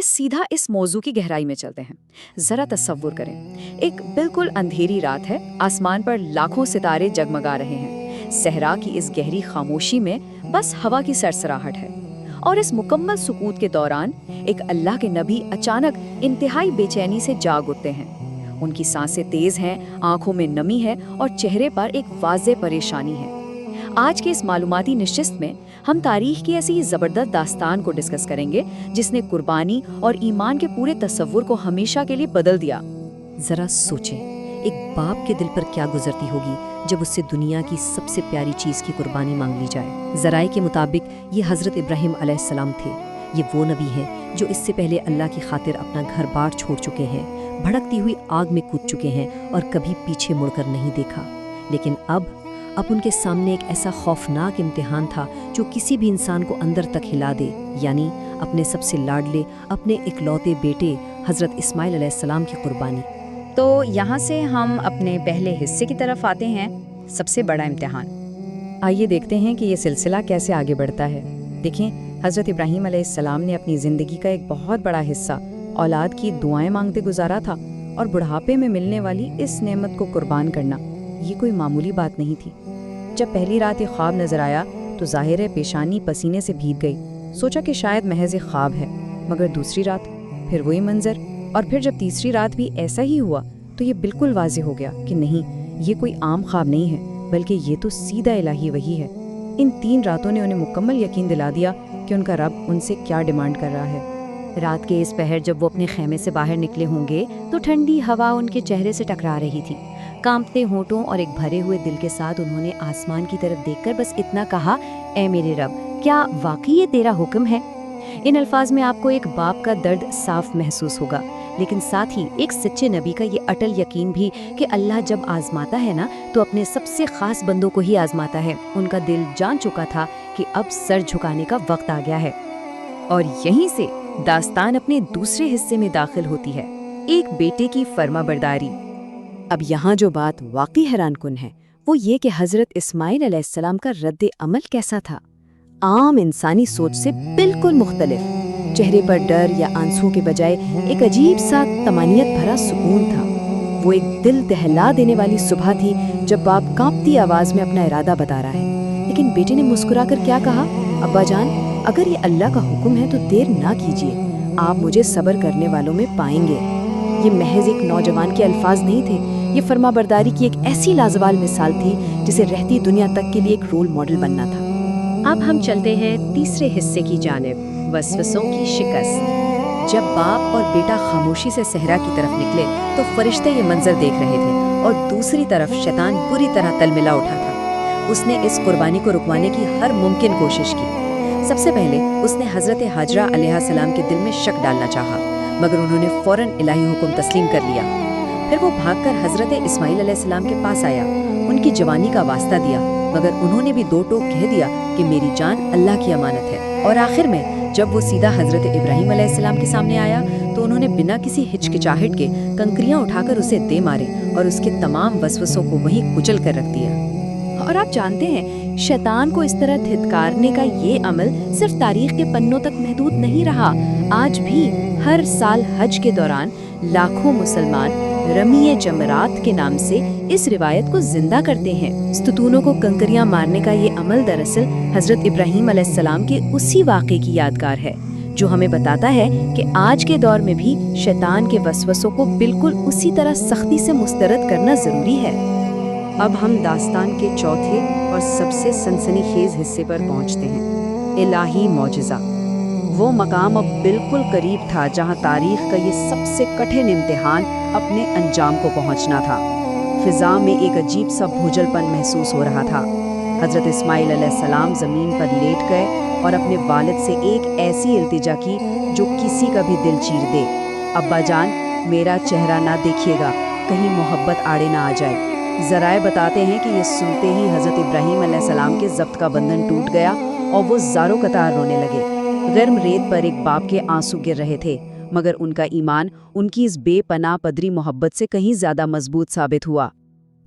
सीधा इस मौजू की गहराई में चलते हैं। जरा तसव्वुर करें, एक बिल्कुल अंधेरी रात है, आसमान पर लाखों सितारे जगमगा रहे हैं। सहरा की इस गहरी खामोशी में बस हवा की सरसराहट है। और इस मुकम्मल सुकूत के दौरान एक अल्लाह के नबी अचानक इंतहाई बेचैनी से जाग उठते हैं। उनकी सांसें तेज हैं, आंखों में नमी है और चेहरे पर एक वाज़े परेशानी है। आज के इस मालूमाती निशिस्त में हम तारीख की ऐसी ज़बरदस्त दास्तान को डिस्कस करेंगे जिसने कुर्बानी और ईमान के पूरे तसव्वुर को हमेशा के लिए बदल दिया। जरा सोचें, एक बाप के दिल पर क्या गुजरती होगी जब उससे दुनिया की सबसे प्यारी चीज़ की कुर्बानी मांग ली जाए। ज़राए के मुताबिक ये हज़रत इब्राहीम अलैहिस्सलाम थे। ये वो नबी हैं जो इससे पहले अल्लाह की खातिर अपना घर बार छोड़ चुके हैं, भड़कती हुई आग में कूद चुके हैं और कभी पीछे मुड़कर नहीं देखा। लेकिन अब उनके सामने एक ऐसा खौफनाक इम्तिहान था जो किसी भी इंसान को अंदर तक हिला दे, यानी अपने सबसे लाडले, अपने इकलौते बेटे हज़रत इस्माइल अलैहिस्सलाम की कुर्बानी। तो यहाँ से हम अपने पहले हिस्से की तरफ आते हैं, सबसे बड़ा इम्तिहान। आइए देखते हैं कि ये सिलसिला कैसे आगे बढ़ता है। देखें, हज़रत इब्राहीम अलैहिस्सलाम ने अपनी ज़िंदगी का एक बहुत बड़ा हिस्सा औलाद की दुआएं मांगते गुजारा था, और बुढ़ापे में मिलने वाली इस नेमत को कुर्बान करना ये कोई मामूली बात नहीं थी। जब पहली रात ये ख्वाब नजर आया तो ज़ाहिर है पेशानी पसीने से भीग गई। सोचा कि शायद महज एक ख्वाब है, मगर दूसरी रात फिर वही मंजर, और फिर जब तीसरी रात भी ऐसा ही हुआ तो ये बिल्कुल वाज़ेह हो गया कि नहीं, ये कोई आम ख्वाब नहीं है, बल्कि ये तो सीधा इलाही वही है। इन 3 रातों ने उन्हें मुकम्मल यकीन दिला दिया कि उनका रब उनसे क्या डिमांड कर रहा है। रात के इस पहर जब वो अपने खेमे से बाहर निकले होंगे तो ठंडी हवा उनके चेहरे से टकरा रही थी। कांपते होंठों और एक भरे हुए दिल के साथ उन्होंने आसमान की तरफ देखकर बस इतना कहा, ऐ मेरे रब, क्या वाकई ये तेरा हुक्म है? इन अल्फाज में आपको एक बाप का दर्द साफ महसूस होगा, लेकिन साथ ही एक सच्चे नबी का ये अटल यकीन भी कि अल्लाह जब आजमाता है ना तो अपने सबसे खास बंदों को ही आजमाता है। उनका दिल जान चुका था कि अब सर झुकाने का वक्त आ गया है। और यहीं से दास्तान अपने दूसरे हिस्से में दाखिल होती है, एक बेटे की फर्माबरदारी। अब यहाँ जो बात वाकई हैरानकुन है वो ये कि हज़रत इस्माइल अलैहिस्सलाम का रद्द अमल कैसा था। आम इंसानी सोच से बिल्कुल मुख्तलिफ। चेहरे पर डर या आंसुओं के बजाय एक अजीब सा तमानियत भरा सुकून था। वो एक दिल दहला देने वाली सुबह थी जब बाप कांपती आवाज़ में अपना इरादा बता रहा है। लेकिन बेटे ने मुस्कुराकर क्या कहा, अब्बा जान, अगर ये अल्लाह का हुक्म है तो देर ना कीजिए, आप मुझे सब्र करने वालों में पाएंगे। ये महज एक नौजवान के अल्फाज नहीं थे, ये फर्माबरदारी की एक ऐसी लाजवाल मिसाल थी जिसे रहती दुनिया तक के लिए एक रोल मॉडल बनना था। अब हम चलते हैं तीसरे हिस्से की जानिब, वसवसों की शिकस्त। जब बाप और बेटा खामोशी से सहरा की तरफ निकले तो फरिश्ते ये मंजर देख रहे थे, और दूसरी तरफ शैतान बुरी तरह तलमिला उठा था। उसने इस कुर्बानी को रुकवाने की हर मुमकिन कोशिश की। सबसे पहले उसने हज़रत हाजरा अलैहिस्सलाम के दिल में शक डालना चाहा, मगर उन्होंने फौरन इलाही हुक्म तस्लीम कर लिया। फिर वो भागकर हज़रत इस्माइल अलैहिस्सलाम के पास आया, उनकी जवानी का वास्ता दिया, मगर उन्होंने भी 2 टोक कह दिया कि मेरी जान अल्लाह की अमानत है। और आखिर में जब वो सीधा हज़रत इब्राहीम अलैहिस्सलाम के सामने आया तो उन्होंने बिना किसी हिचकिचाहट के कंकरियां उठाकर उसे दे मारे और उसके तमाम वसवसों को वहीं कुचल कर रख दिया। और आप जानते हैं, शैतान को इस तरह धिक्कारने का ये अमल सिर्फ तारीख के पन्नों तक महदूद नहीं रहा। आज भी हर साल हज के दौरान लाखों मुसलमान रमीए जमरात के नाम से इस रिवायत को जिंदा करते हैं। स्तूनों को कंकरियां मारने का ये अमल दरअसल हज़रत इब्राहीम अलैहिस्सलाम के उसी वाक़े की यादगार है, जो हमें बताता है कि आज के दौर में भी शैतान के वसवसों को बिल्कुल उसी तरह सख्ती से मुस्तरद करना ज़रूरी है। अब हम दास्तान के चौथे और सबसे सनसनीखेज हिस्से पर पहुंचते हैं, इलाही मौजिज़ा। वो मकाम अब बिल्कुल करीब था जहां तारीख का ये सबसे कठिन इम्तिहान अपने अंजाम को पहुंचना था। फिजा में एक अजीब सा भूजलपन महसूस हो रहा था। हज़रत इस्माइल अलैहिस्सलाम ज़मीन पर लेट गए और अपने वालिद से एक ऐसी इल्तिजा की जो किसी का भी दिल चीर दे, अब्बा जान, मेरा चेहरा ना देखिएगा, कहीं मोहब्बत आड़े ना आ जाए। ज़राए बताते हैं कि ये सुनते ही हज़रत इब्राहीम अलैहिस्सलाम के ज़ब्त का बंधन टूट गया और वो ज़ारो कतार रोने लगे। गर्म रेत पर एक बाप के आंसू गिर रहे थे, मगर उनका ईमान उनकी इस बेपनाह पदरी मोहब्बत से कहीं ज़्यादा मजबूत साबित हुआ।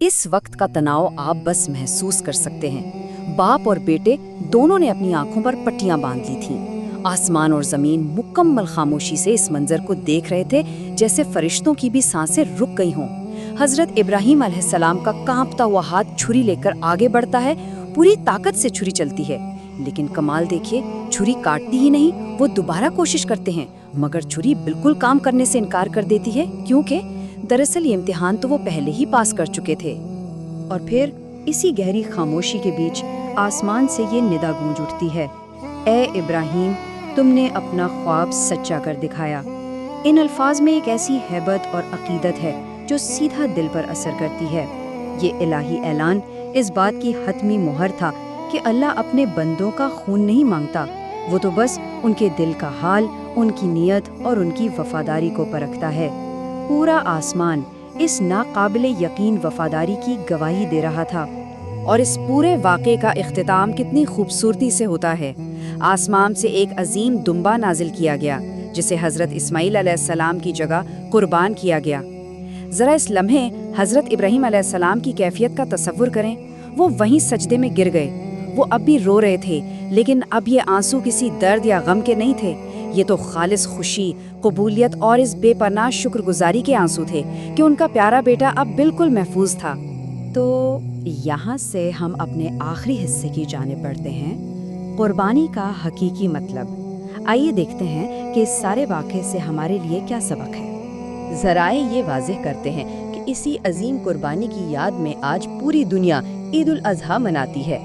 इस वक्त का तनाव आप बस महसूस कर सकते हैं। बाप और बेटे दोनों ने अपनी आंखों पर पट्टियां बांध ली थीं। آسمان اور زمین مکمل خاموشی سے اس منظر کو دیکھ رہے تھے، جیسے فرشتوں کی بھی سانسیں رک گئی ہوں۔ حضرت ابراہیم علیہ السلام کا کانپتا ہوا ہاتھ چھری لے کر آگے بڑھتا ہے، پوری طاقت سے چھری چلتی ہے، لیکن کمال دیکھیے، چھری کاٹتی ہی نہیں، وہ دوبارہ کوشش کرتے ہیں، مگر چھری بالکل کام کرنے سے انکار کر دیتی ہے، کیونکہ دراصل یہ امتحان تو وہ پہلے ہی پاس کر چکے تھے۔ اور پھر اسی گہری خاموشی کے بیچ آسمان سے یہ ندا گونج اٹھتی ہے، اے ابراہیم، تم نے اپنا خواب سچا کر دکھایا۔ ان الفاظ میں ایک ایسی ہیبت اور عقیدت ہے جو سیدھا دل پر اثر کرتی ہے۔ یہ الہی اعلان اس بات کی حتمی مہر تھا کہ اللہ اپنے بندوں کا خون نہیں مانگتا، وہ تو بس ان کے دل کا حال، ان کی نیت اور ان کی وفاداری کو پرکھتا ہے۔ پورا آسمان اس ناقابل یقین وفاداری کی گواہی دے رہا تھا۔ اور اس پورے واقعے کا اختتام کتنی خوبصورتی سے ہوتا ہے۔ آسمان سے ایک عظیم دمبا نازل کیا گیا، جسے حضرت اسماعیل علیہ السلام کی جگہ قربان کیا گیا۔ ذرا اس لمحے حضرت ابراہیم علیہ السلام کی کیفیت کا تصور کریں۔ وہ وہیں سجدے میں گر گئے۔ وہ اب بھی رو رہے تھے، لیکن اب یہ آنسو کسی درد یا غم کے نہیں تھے، یہ تو خالص خوشی، قبولیت اور اس بے پناہ شکر گزاری کے آنسو تھے کہ ان کا پیارا بیٹا اب بالکل محفوظ تھا۔ تو یہاں سے ہم اپنے آخری حصے کی جانب بڑھتے ہیں، قربانی کا حقیقی مطلب۔ آئیے دیکھتے ہیں کہ اس سارے واقعے سے ہمارے لیے کیا سبق ہے۔ ذرائع یہ واضح کرتے ہیں کہ اسی عظیم قربانی کی یاد میں آج پوری دنیا عید الاضحیٰ مناتی ہے۔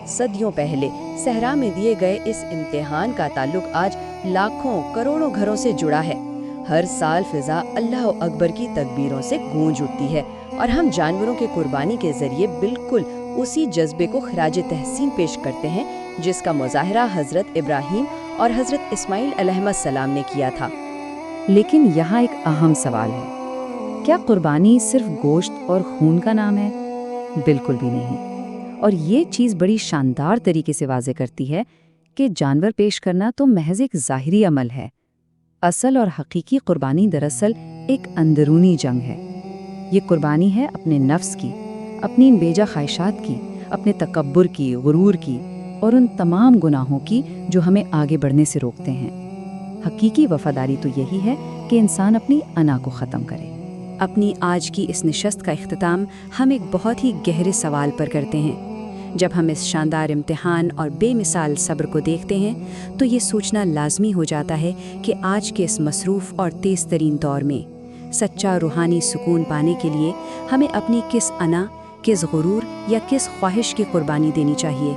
صدیوں پہلے صحرا میں دیے گئے اس امتحان کا تعلق آج لاکھوں کروڑوں گھروں سے جڑا ہے۔ ہر سال فضا اللہ اکبر کی تکبیروں سے گونج اٹھتی ہے، اور ہم جانوروں کے قربانی کے ذریعے بالکل اسی جذبے کو خراج تحسین پیش کرتے ہیں جس کا مظاہرہ حضرت ابراہیم اور حضرت اسماعیل علیہ السلام نے کیا تھا۔ لیکن یہاں ایک اہم سوال ہے، کیا قربانی صرف گوشت اور خون کا نام ہے؟ بالکل بھی نہیں۔ اور یہ چیز بڑی شاندار طریقے سے واضح کرتی ہے کہ جانور پیش کرنا تو محض ایک ظاہری عمل ہے۔ اصل اور حقیقی قربانی دراصل ایک اندرونی جنگ ہے۔ یہ قربانی ہے اپنے نفس کی، اپنی بیجا خواہشات کی، اپنے تکبر کی، غرور کی، اور ان تمام گناہوں کی جو ہمیں آگے بڑھنے سے روکتے ہیں۔ حقیقی وفاداری تو یہی ہے کہ انسان اپنی انا کو ختم کرے۔ اپنی آج کی اس نشست کا اختتام ہم ایک بہت ہی گہرے سوال پر کرتے ہیں۔ جب ہم اس شاندار امتحان اور بے مثال صبر کو دیکھتے ہیں تو یہ سوچنا لازمی ہو جاتا ہے کہ آج کے اس مصروف اور تیز ترین دور میں سچا روحانی سکون پانے کے لیے ہمیں اپنی کس انا، کس غرور یا کس خواہش کی قربانی دینی چاہیے۔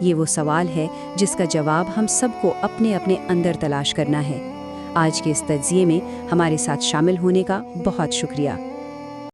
یہ وہ سوال ہے جس کا جواب ہم سب کو اپنے اپنے اندر تلاش کرنا ہے۔ آج کے اس تجزیے میں ہمارے ساتھ شامل ہونے کا بہت شکریہ۔